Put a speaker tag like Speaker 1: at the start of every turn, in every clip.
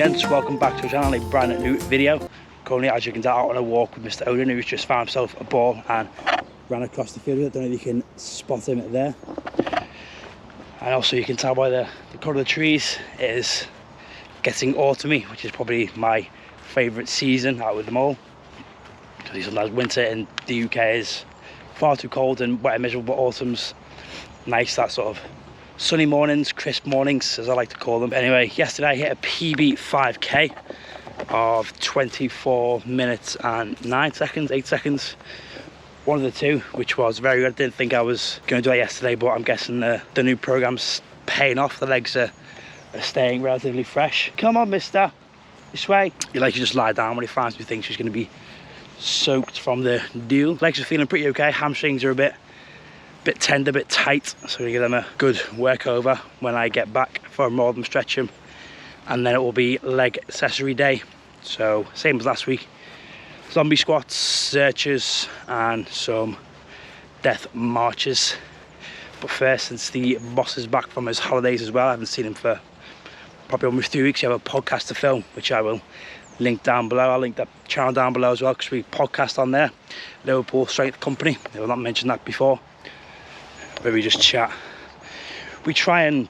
Speaker 1: gents, welcome back to the channel, a brand new video. Currently, as you can tell, out on a walk with Mr. Odin, who's just found himself a ball and ran across the field. I don't know if you can spot him there. And also you can tell by the colour of the trees, it is getting autumny, which is probably my favourite season out of them all. Because sometimes winter in the UK is far too cold and wet and miserable, but autumn's nice, that sort of sunny mornings, crisp mornings, as I like to call them. Anyway, yesterday I hit a PB 5k of 24 minutes and 9 seconds, 8 seconds. One of the two, which was very good. I didn't think I was going to do it yesterday, but I'm guessing the new program's paying off. The legs are staying relatively fresh. Come on, mister, this way. He likes to just lie down when he finds me, thinks he's going to be soaked from the dew. Legs are feeling pretty okay. Hamstrings are a bit tender, a bit tight, so I'm gonna give them a good work over when I get back for more of them, stretch them, and then it will be leg accessory day. So same as last week, zombie squats, Zerchers, and some death marches. But first, since the boss is back from his holidays as well, I haven't seen him for probably almost 3 weeks. You have a podcast to film, which I will link down below. I'll link that channel down below as well, because we podcast on there, Liverpool Strength Company. I will not mention that before, where we just chat. We try and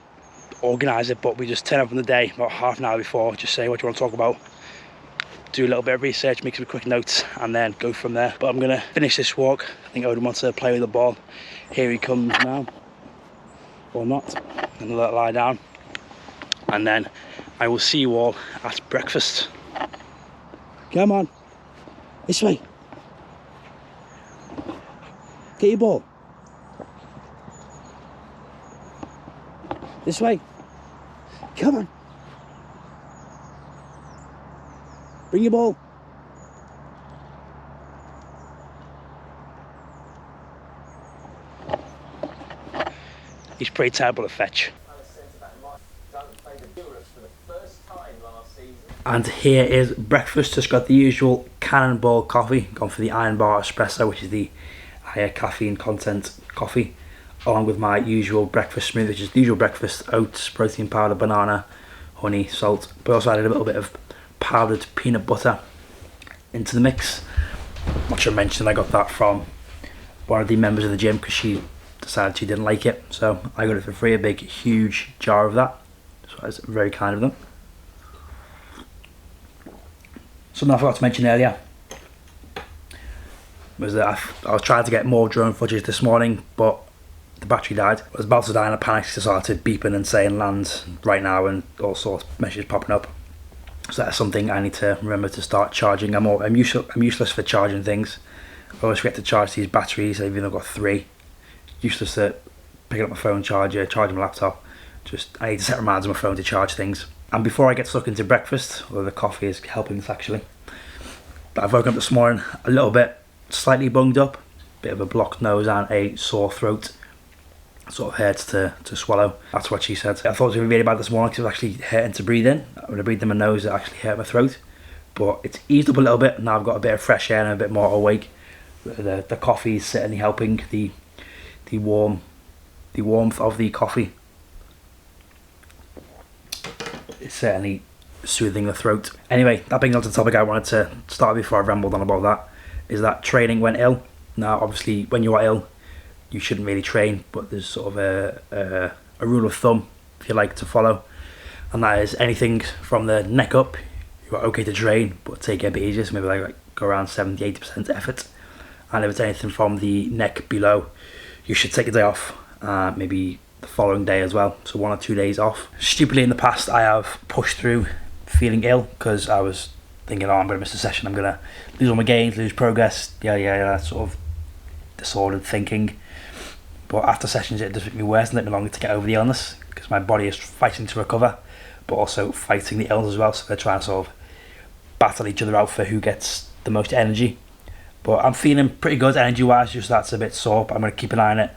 Speaker 1: organise it, but we just turn up on the day about half an hour before, just say what you want to talk about, do a little bit of research, make some quick notes, and then go from there. But I'm gonna finish this walk. I think Odin wants to play with the ball. Here he comes now, or not, and let it lie down, and then I will see you all at breakfast. Come on, this way, get your ball. This way. Come on. Bring your ball. He's pretty terrible at fetch. And here is breakfast. Just got the usual Cannonball coffee. Gone for the Iron Bar Espresso, which is the higher caffeine content coffee, along with my usual breakfast smoothie, which is the usual breakfast: oats, protein powder, banana, honey, salt. But also added a little bit of powdered peanut butter into the mix. I'm not sure I mentioned I got that from one of the members of the gym, because she decided she didn't like it, so I got it for free, a big huge jar of that. So it's very kind of them. Something I forgot to mention earlier was that I was trying to get more drone footage this morning, but the battery died. I was about to die in a panic, so I started beeping and saying land right now and all sorts of messages popping up. So that's something I need to remember to start charging. I'm useless for charging things. I always forget to charge these batteries, even though I've got 3. Useless at picking up my phone charger, charging my laptop. Just, I need to set reminders on my phone to charge things. And before I get stuck into breakfast, although the coffee is helping this actually, but I've woken up this morning a little bit slightly bunged up, bit of a blocked nose and a sore throat. Sort of hurts to swallow. That's what she said. I thought it was going to be really bad this morning, because it was actually hurting to breathe in. When I breathed in my nose, it actually hurt my throat. But it's eased up a little bit. Now I've got a bit of fresh air and a bit more awake. The coffee is certainly helping. The warmth of the coffee is certainly soothing the throat. Anyway, that brings on to the topic I wanted to start before I rambled on about that, is that training when ill. Now obviously when you are ill, you shouldn't really train, but there's sort of a rule of thumb, if you like, to follow, and that is anything from the neck up, you're okay to train, but take it a bit easier, so maybe like go around 70-80% effort. And if it's anything from the neck below, you should take a day off, maybe the following day as well, so 1 or 2 days off. Stupidly in the past, I have pushed through feeling ill, because I was thinking, oh, I'm going to miss a session, I'm going to lose all my gains, lose progress, yeah, sort of disordered thinking. But after sessions, it does make me worse and take me longer to get over the illness, because my body is fighting to recover, but also fighting the illness as well. So they're trying to sort of battle each other out for who gets the most energy. But I'm feeling pretty good energy-wise, just that's a bit sore, but I'm going to keep an eye on it.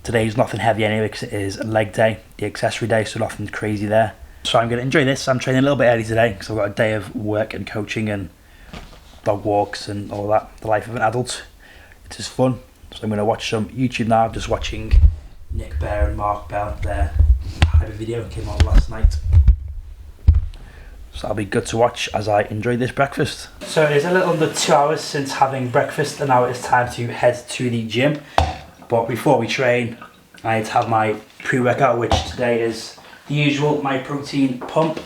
Speaker 1: Today's nothing heavy anyway, because it is a leg day, the accessory day, so nothing crazy there. So I'm going to enjoy this. I'm training a little bit early today, because I've got a day of work and coaching and dog walks and all that, the life of an adult. It is fun. So I'm going to watch some YouTube now. I'm just watching Nick Bear and Mark Bell. Their video came out last night. So that'll be good to watch as I enjoy this breakfast. So it is a little under 2 hours since having breakfast, and now it's time to head to the gym. But before we train, I need to have my pre-workout, which today is the usual, my protein pump.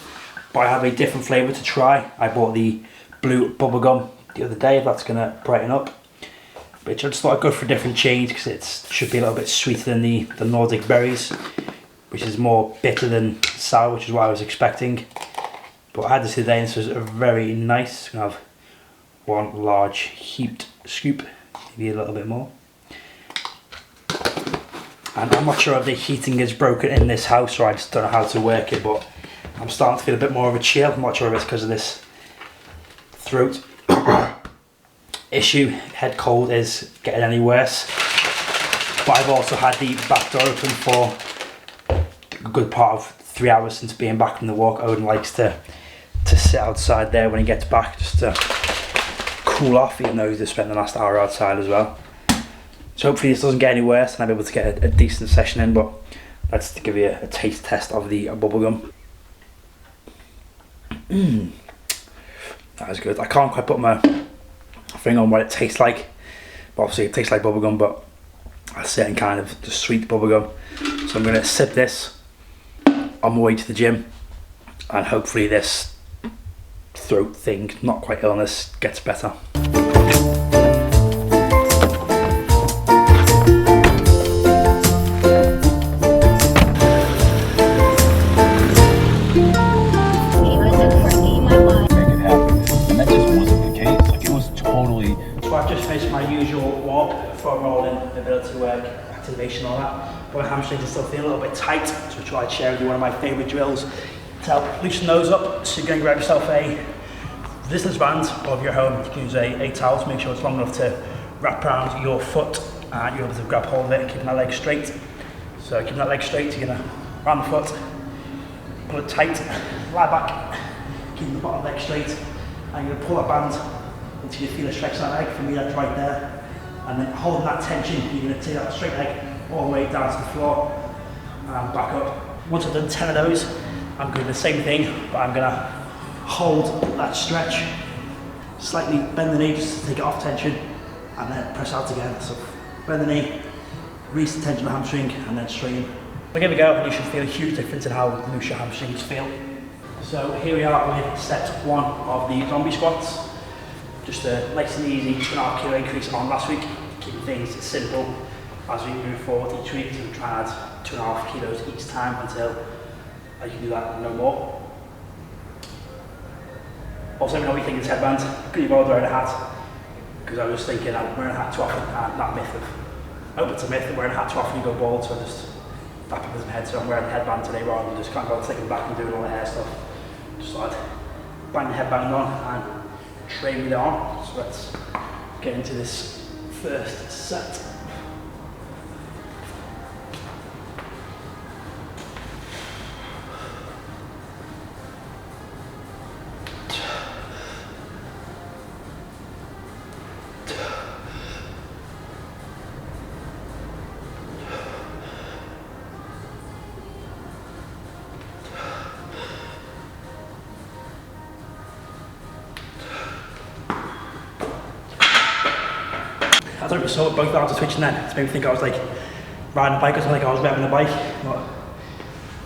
Speaker 1: But I have a different flavour to try. I bought the blue bubblegum the other day, if that's gonna brighten up. But I just thought I'd go for a different change because it should be a little bit sweeter than the Nordic berries, which is more bitter than sour, which is what I was expecting. But I had this today and this was very nice. I'm gonna have one large heaped scoop, maybe a little bit more. And I'm not sure if the heating is broken in this house or I just don't know how to work it, but I'm starting to feel a bit more of a chill. I'm not sure if it's because of this throat issue. Head cold is getting any worse. But I've also had the back door open for a good part of 3 hours since being back from the walk. Odin likes to sit outside there when he gets back just to cool off, even though he's just spent the last hour outside as well. So hopefully this doesn't get any worse and I'm able to get a decent session in, but let's give you a taste test of the bubblegum. That is good. I can't quite put my finger on what it tastes like, but obviously it tastes like bubblegum, but a certain kind of the sweet bubblegum. So I'm going to sip this on my way to the gym, and hopefully this throat thing, not quite illness, gets better. My usual walk, front rolling, ability work, activation, all that. But my hamstrings are still feeling a little bit tight, so I try to share with you one of my favourite drills to help loosen those up. So you're going to grab yourself a resistance band, or if you're at home, you can use a towel to make sure it's long enough to wrap around your foot and you're able to grab hold of it, keeping that leg straight. So keeping that leg straight, you're going to round the foot, pull it tight, lie back, keeping the bottom leg straight, and you're going to pull that band until you feel a stretch in that leg. For me, that's right there. And then holding that tension, you're going to take that straight leg all the way down to the floor and back up. Once I've done 10 of those, I'm doing the same thing, but I'm going to hold that stretch, slightly bend the knee just to take it off tension, and then press out again. So bend the knee, release the tension of the hamstring, and then straighten. So here we go, and you should feel a huge difference in how loose your hamstrings feel. So here we are with set one of the zombie squats. Just a nice and easy 2.5 kilo increase on last week, keeping things simple as we move forward each week. So we try and add 2.5 kilos each time until I can do that no more. Also, let me know what you think of this headband. Could you bother wearing a hat? Because I was thinking I'm wearing a hat too often, and that myth of, I hope it's a myth that wearing a hat too often you go bald, so I just tap it with my head. So I'm wearing a headband today rather than just kind of taking back and doing all the hair stuff. Just thought I'd bang the headband on and train with it on. So let's get into this first set. I don't know if you saw both arms are twitching then. It made me think I was like riding a bike or something, like I was revving a bike. But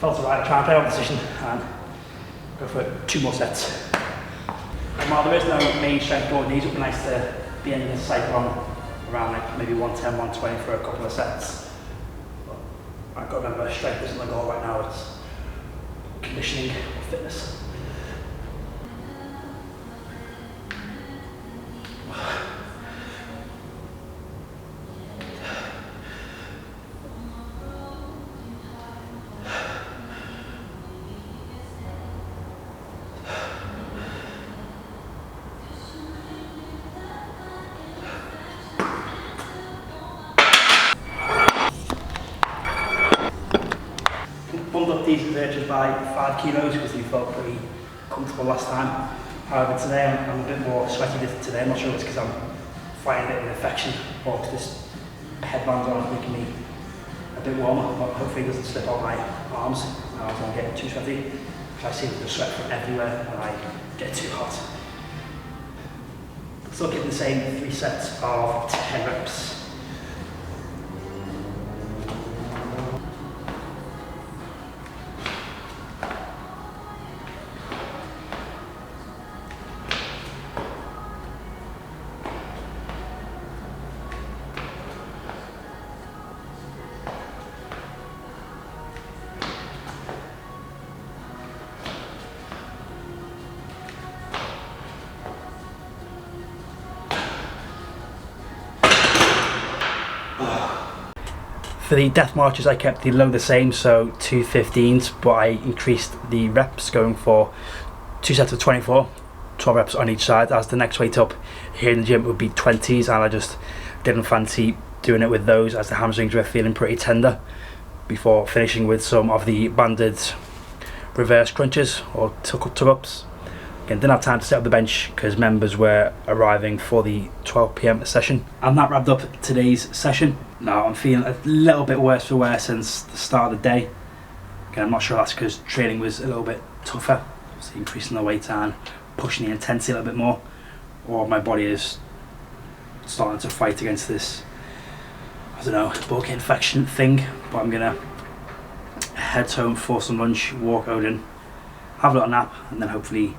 Speaker 1: felt alright, I try and play on position and go for 2 more sets. And while there is no main strength or knees, it would be nice to be ending the cycle on around like maybe 110, 120 for a couple of sets. But I've got to remember, strength isn't the goal right now, it's conditioning or fitness. Bumped up these Zerchers by 5 kilos because they felt pretty comfortable last time. However, today I'm a bit more sweaty today. I'm not sure if it's because I'm fighting a bit of an infection or because this headband's on making me a bit warmer, but hopefully it doesn't slip on my arms. I don't want to get too sweaty. I seem to sweat from everywhere and I get too hot. Still getting the same 3 sets of 10 reps. For the death marches, I kept the load the same, so 2 15s, but I increased the reps, going for 2 sets of 24, 12 reps on each side, as the next weight up here in the gym would be 20s, and I just didn't fancy doing it with those as the hamstrings were feeling pretty tender, before finishing with some of the banded reverse crunches or tug-ups. Again, didn't have time to set up the bench because members were arriving for the 12 PM session. And that wrapped up today's session. Now I'm feeling a little bit worse for wear since the start of the day. Again, I'm not sure that's because training was a little bit tougher, obviously increasing the weight and pushing the intensity a little bit more, or my body is starting to fight against this, I don't know, bulk infection thing. But I'm gonna head home for some lunch, walk Odin, have a little nap, and then hopefully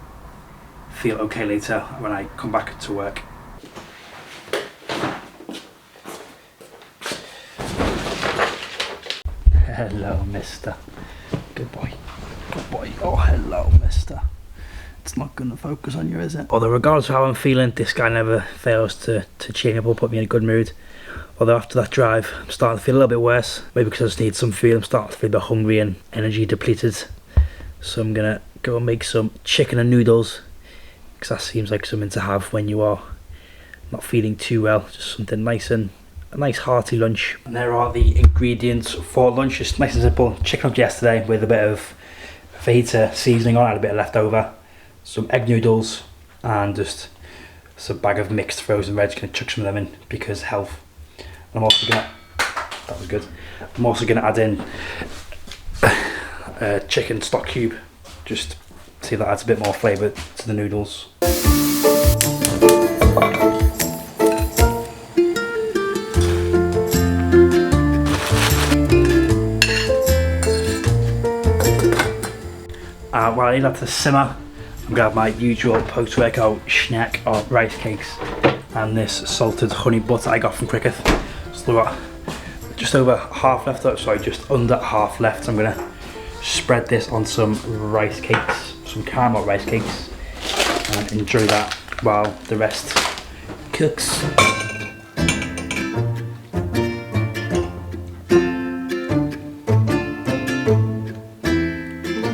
Speaker 1: feel okay later when I come back to work. Hello, mister. Good boy. Good boy. Oh, hello, mister. It's not going to focus on you, is it? Although regardless of how I'm feeling, this guy never fails to cheer me up or put me in a good mood. Although after that drive, I'm starting to feel a little bit worse. Maybe because I just need some food. I'm starting to feel a bit hungry and energy depleted. So I'm going to go and make some chicken and noodles, because that seems like something to have when you are not feeling too well. Just something nice and a nice hearty lunch. And there are the ingredients for lunch. Just nice and simple. Chicken up yesterday with a bit of feta seasoning on. I had a bit left over. Some egg noodles and just some bag of mixed frozen veg. Gonna chuck some of them in because health. And I'm also gonna, that was good. I'm also gonna add in a chicken stock cube. Just see if that adds a bit more flavour to the noodles. While I leave that to simmer, I'm going to have my usual post-workout snack of rice cakes and this salted honey butter I got from Cricket. So I've got just over half left, sorry, just under half left. So I'm going to spread this on some rice cakes, some caramel rice cakes, and enjoy that while the rest cooks.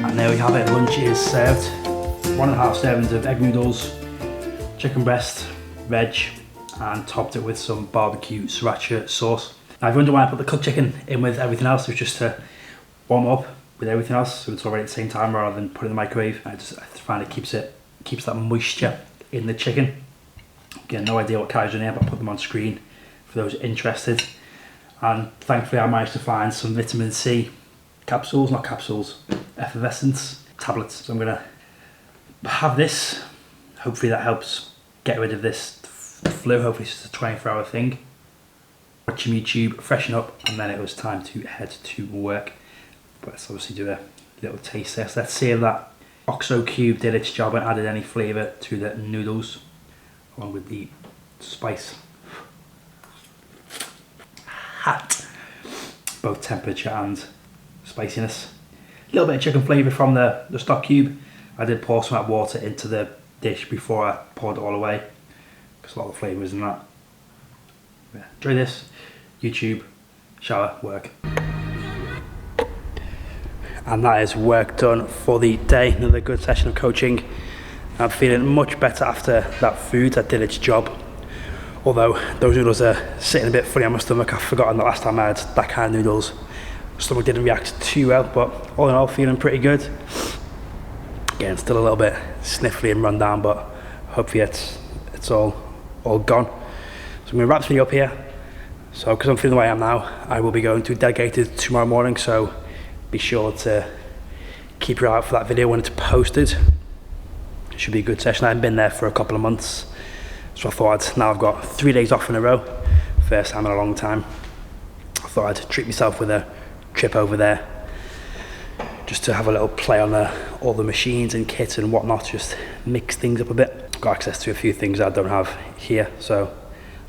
Speaker 1: And there we have it, lunch is served. 1.5 servings of egg noodles, chicken breast, veg, and topped it with some barbecue sriracha sauce. Now if you wonder why I put the cooked chicken in with everything else, it was just to warm up with everything else, so it's already at the same time rather than put it in the microwave. I find it keeps that moisture in the chicken. Again, no idea what calories are in here, but I'll put them on screen for those interested. And thankfully I managed to find some vitamin C capsules, not capsules, effervescence tablets. So I'm gonna have this. Hopefully that helps get rid of this flu. Hopefully it's just a 24-hour thing. Watch some YouTube, freshen up, and then it was time to head to work. But let's obviously do a little taste test. Let's see if that OXO cube did its job and added any flavour to the noodles, along with the spice. Hot, both temperature and spiciness. A little bit of chicken flavour from the stock cube. I did pour some hot water into the dish before I poured it all away, because a lot of the flavour was in that. Yeah. Enjoy this. YouTube, shower, work. And that is work done for the day. Another good session of coaching. I'm feeling much better after that food that did its job. Although those noodles are sitting a bit funny on my stomach. I've forgotten the last time I had that kind of noodles. My stomach didn't react too well, but all in all, feeling pretty good. Again, still a little bit sniffly and run down, but hopefully it's all gone. So I'm going to wrap this video up here. So because I'm feeling the way I am now, I will be going to Dedicated tomorrow morning, so be sure to keep your eye out for that video when it's posted. It should be a good session. I haven't been there for a couple of months, so I thought now I've got 3 days off in a row, first time in a long time. I thought I'd treat myself with a trip over there, just to have a little play on all the machines and kits and whatnot, just mix things up a bit. Got access to a few things I don't have here, so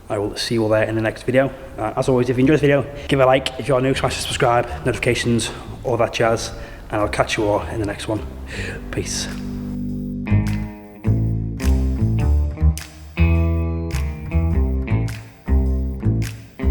Speaker 1: I will see you all there in the next video. As always, if you enjoyed this video, give it a like. If you are new, smash the subscribe, notifications, all that jazz, and I'll catch you all in the next one. Peace.